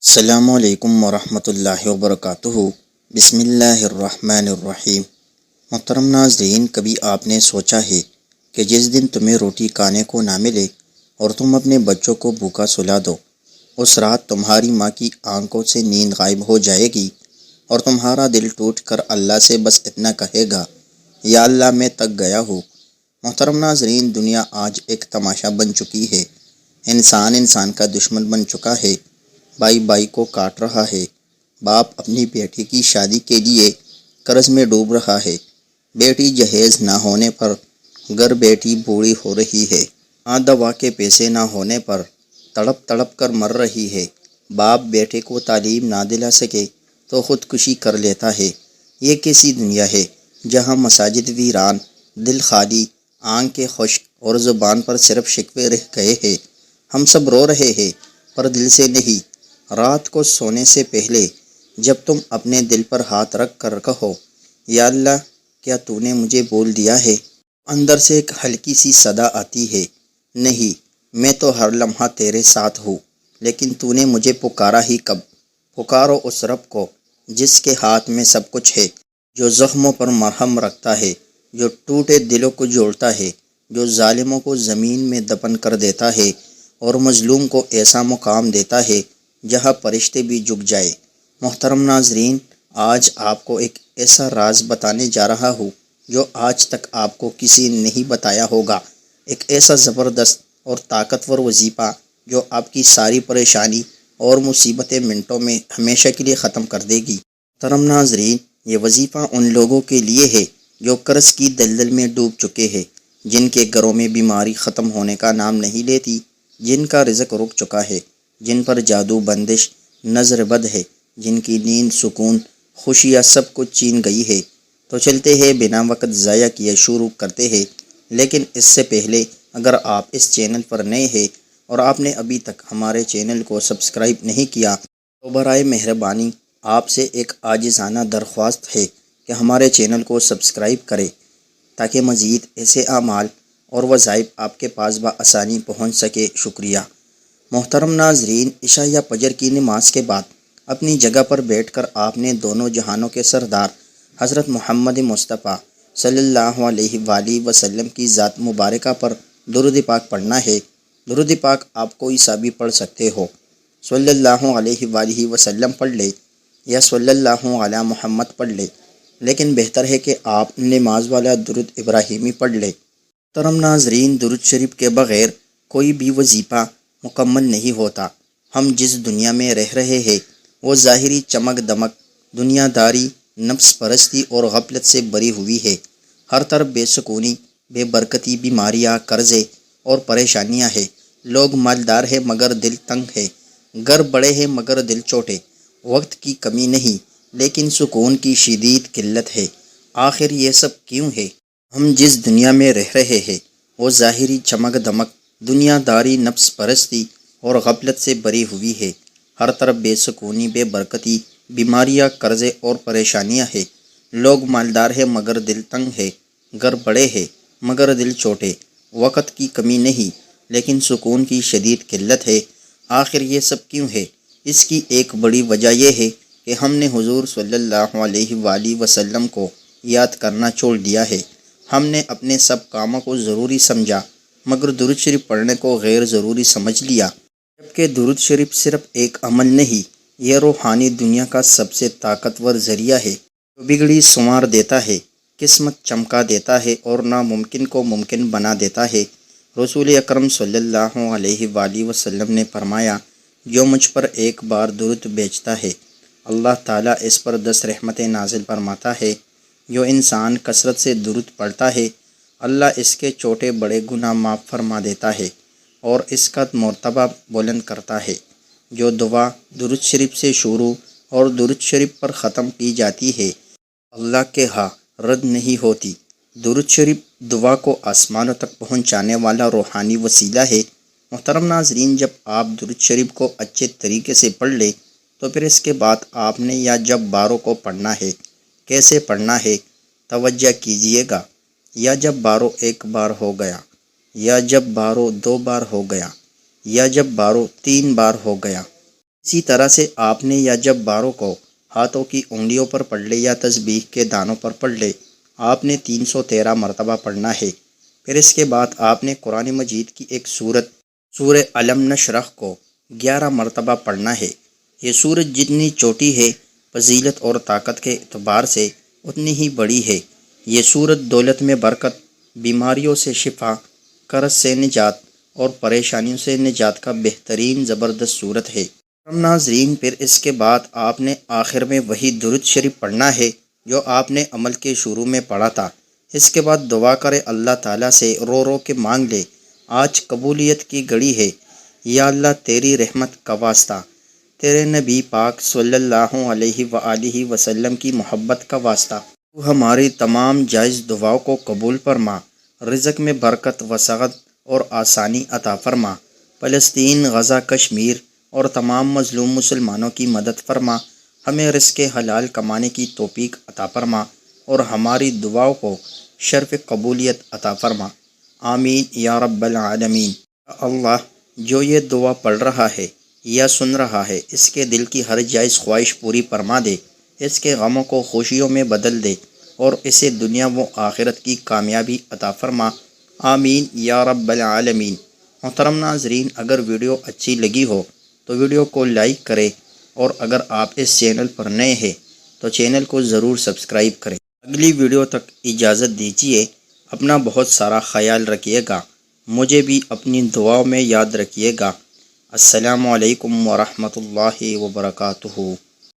السلام علیکم ورحمۃ اللہ وبرکاتہ۔ بسم اللہ الرحمن الرحیم۔ محترم ناظرین، کبھی آپ نے سوچا ہے کہ جس دن تمہیں روٹی کھانے کو نہ ملے اور تم اپنے بچوں کو بھوکا سلا دو، اس رات تمہاری ماں کی آنکھوں سے نیند غائب ہو جائے گی اور تمہارا دل ٹوٹ کر اللہ سے بس اتنا کہے گا، یا اللہ میں تک گیا ہوں۔ محترم ناظرین، دنیا آج ایک تماشا بن چکی ہے۔ انسان کا دشمن بن چکا ہے۔ بھائی بھائی کو کاٹ رہا ہے۔ باپ اپنی بیٹی کی شادی کے لیے قرض میں ڈوب رہا ہے۔ بیٹی جہیز نہ ہونے پر گھر بیٹی بوڑھی ہو رہی ہے۔ ماں دوا کے پیسے نہ ہونے پر تڑپ تڑپ کر مر رہی ہے۔ باپ بیٹے کو تعلیم نہ دلا سکے تو خودکشی کر لیتا ہے۔ یہ کیسی دنیا ہے جہاں مساجد ویران، دل خالی، آنکھیں خشک اور زبان پر صرف شکوے رہ گئے ہیں۔ ہم سب رو رہے ہیں پر دل سے نہیں۔ رات کو سونے سے پہلے جب تم اپنے دل پر ہاتھ رکھ کر کہو، یا اللہ کیا تو نے مجھے بول دیا ہے، اندر سے ایک ہلکی سی صدا آتی ہے، نہیں میں تو ہر لمحہ تیرے ساتھ ہوں، لیکن تو نے مجھے پکارا ہی کب۔ پکارو اس رب کو جس کے ہاتھ میں سب کچھ ہے، جو زخموں پر مرہم رکھتا ہے، جو ٹوٹے دلوں کو جوڑتا ہے، جو ظالموں کو زمین میں دفن کر دیتا ہے اور مظلوم کو ایسا مقام دیتا ہے جہاں فرشتے بھی جھک جائے۔ محترم ناظرین، آج آپ کو ایک ایسا راز بتانے جا رہا ہوں جو آج تک آپ کو کسی نے نہیں بتایا ہوگا۔ ایک ایسا زبردست اور طاقتور وظیفہ جو آپ کی ساری پریشانی اور مصیبتیں منٹوں میں ہمیشہ کے لیے ختم کر دے گی۔ محترم ناظرین، یہ وظیفہ ان لوگوں کے لیے ہے جو قرض کی دلدل میں ڈوب چکے ہیں، جن کے گھروں میں بیماری ختم ہونے کا نام نہیں لیتی، جن کا رزق رک چکا ہے، جن پر جادو بندش نظر بد ہے، جن کی نیند، سکون، خوشیاں سب کچھ چھین گئی ہے۔ تو چلتے ہیں، بنا وقت ضائع کیے شروع کرتے ہیں۔ لیکن اس سے پہلے اگر آپ اس چینل پر نئے ہیں اور آپ نے ابھی تک ہمارے چینل کو سبسکرائب نہیں کیا تو برائے مہربانی آپ سے ایک عاجزانہ درخواست ہے کہ ہمارے چینل کو سبسکرائب کریں تاکہ مزید ایسے اعمال اور وظائف آپ کے پاس بآسانی پہنچ سکے۔ شکریہ۔ محترم ناظرین، عشاء یا فجر کی نماز کے بعد اپنی جگہ پر بیٹھ کر آپ نے دونوں جہانوں کے سردار حضرت محمد مصطفیٰ صلی اللہ علیہ وآلہ وسلم کی ذات مبارکہ پر درود پاک پڑھنا ہے۔ درود پاک آپ کوئی سا بھی پڑھ سکتے ہو، صلی اللہ علیہ وآلہ وسلم پڑھ لے یا صلی اللہ علی محمد پڑھ لے، لیکن بہتر ہے کہ آپ نماز والا درود ابراہیمی پڑھ لے۔ محترم ناظرین، درود شریف کے بغیر کوئی بھی وظیفہ مکمل نہیں ہوتا۔ ہم جس دنیا میں رہ رہے ہیں وہ ظاہری چمک دمک، دنیا داری، نفس پرستی اور غفلت سے بری ہوئی ہے۔ ہر طرف بے سکونی، بے برکتی، بیماریاں، قرضے اور پریشانیاں ہیں۔ لوگ مالدار ہیں مگر دل تنگ ہے، گھر بڑے ہیں مگر دل چھوٹے، وقت کی کمی نہیں لیکن سکون کی شدید قلت ہے۔ آخر یہ سب کیوں ہے؟ ہم جس دنیا میں رہ رہے ہیں وہ ظاہری چمک دمک، دنیا داری، نفس پرستی اور غفلت سے بری ہوئی ہے۔ ہر طرف بے سکونی، بے برکتی، بیماریاں، قرضے اور پریشانیاں ہیں۔ لوگ مالدار ہیں مگر دل تنگ ہے، گھر بڑے ہیں مگر دل چھوٹے، وقت کی کمی نہیں لیکن سکون کی شدید قلت ہے۔ آخر یہ سب کیوں ہے؟ اس کی ایک بڑی وجہ یہ ہے کہ ہم نے حضور صلی اللہ علیہ وآلہ وسلم کو یاد کرنا چھوڑ دیا ہے۔ ہم نے اپنے سب کاموں کو ضروری سمجھا مگر درود شریف پڑھنے کو غیر ضروری سمجھ لیا، جبکہ درود شریف صرف ایک عمل نہیں، یہ روحانی دنیا کا سب سے طاقتور ذریعہ ہے جو بگڑی سنوار دیتا ہے، قسمت چمکا دیتا ہے اور ناممکن کو ممکن بنا دیتا ہے۔ رسول اکرم صلی اللہ علیہ وآلہ وسلم نے فرمایا، جو مجھ پر ایک بار درود بھیجتا ہے اللہ تعالیٰ اس پر 10 رحمتیں نازل فرماتا ہے۔ جو انسان کثرت سے درود پڑھتا ہے اللہ اس کے چھوٹے بڑے گناہ معاف فرما دیتا ہے اور اس کا مرتبہ بلند کرتا ہے۔ جو دعا درود شریف سے شروع اور درود شریف پر ختم کی جاتی ہے اللہ کے ہاں رد نہیں ہوتی۔ درود شریف دعا کو آسمانوں تک پہنچانے والا روحانی وسیلہ ہے۔ محترم ناظرین، جب آپ درود شریف کو اچھے طریقے سے پڑھ لیں تو پھر اس کے بعد آپ نے یا جب باروں کو پڑھنا ہے، کیسے پڑھنا ہے توجہ کیجئے گا۔ یا جب باروں ایک بار ہو گیا، یا جب باروں 2 بار ہو گیا، یا جب باروں 3 بار ہو گیا، اسی طرح سے آپ نے یا جب باروں کو ہاتھوں کی انگلیوں پر پڑھ لے یا تسبیح کے دانوں پر پڑھ لے، آپ نے 313 مرتبہ پڑھنا ہے۔ پھر اس کے بعد آپ نے قرآن مجید کی ایک سورت سورہ علم نشرح کو 11 مرتبہ پڑھنا ہے۔ یہ سورت جتنی چھوٹی ہے فضیلت اور طاقت کے اعتبار سے اتنی ہی بڑی ہے۔ یہ سورت دولت میں برکت، بیماریوں سے شفا، قرض سے نجات اور پریشانیوں سے نجات کا بہترین زبردست سورت ہے۔ ناظرین، پھر اس کے بعد آپ نے آخر میں وہی درود شریف پڑھنا ہے جو آپ نے عمل کے شروع میں پڑھا تھا۔ اس کے بعد دعا کرے، اللہ تعالیٰ سے رو رو کے مانگ لے، آج قبولیت کی گھڑی ہے، یا اللہ تیری رحمت کا واسطہ، تیرے نبی پاک صلی اللہ علیہ وآلہ وسلم کی محبت کا واسطہ، تو ہماری تمام جائز دعاؤں کو قبول فرما، رزق میں برکت، وسعت اور آسانی عطا فرما، فلسطین، غزہ، کشمیر اور تمام مظلوم مسلمانوں کی مدد فرما، ہمیں رزق حلال کمانے کی توفیق عطا فرما اور ہماری دعاؤں کو شرف قبولیت عطا فرما، آمین یا رب العالمین۔ اللہ، جو یہ دعا پڑھ رہا ہے یا سن رہا ہے، اس کے دل کی ہر جائز خواہش پوری فرما دے، اس کے غموں کو خوشیوں میں بدل دے اور اسے دنیا و آخرت کی کامیابی عطا فرما، آمین یا رب العالمین۔ محترم ناظرین، اگر ویڈیو اچھی لگی ہو تو ویڈیو کو لائک کریں، اور اگر آپ اس چینل پر نئے ہیں تو چینل کو ضرور سبسکرائب کریں۔ اگلی ویڈیو تک اجازت دیجیے، اپنا بہت سارا خیال رکھیے گا، مجھے بھی اپنی دعاؤں میں یاد رکھیے گا۔ السلام علیکم ورحمۃ اللہ وبرکاتہ۔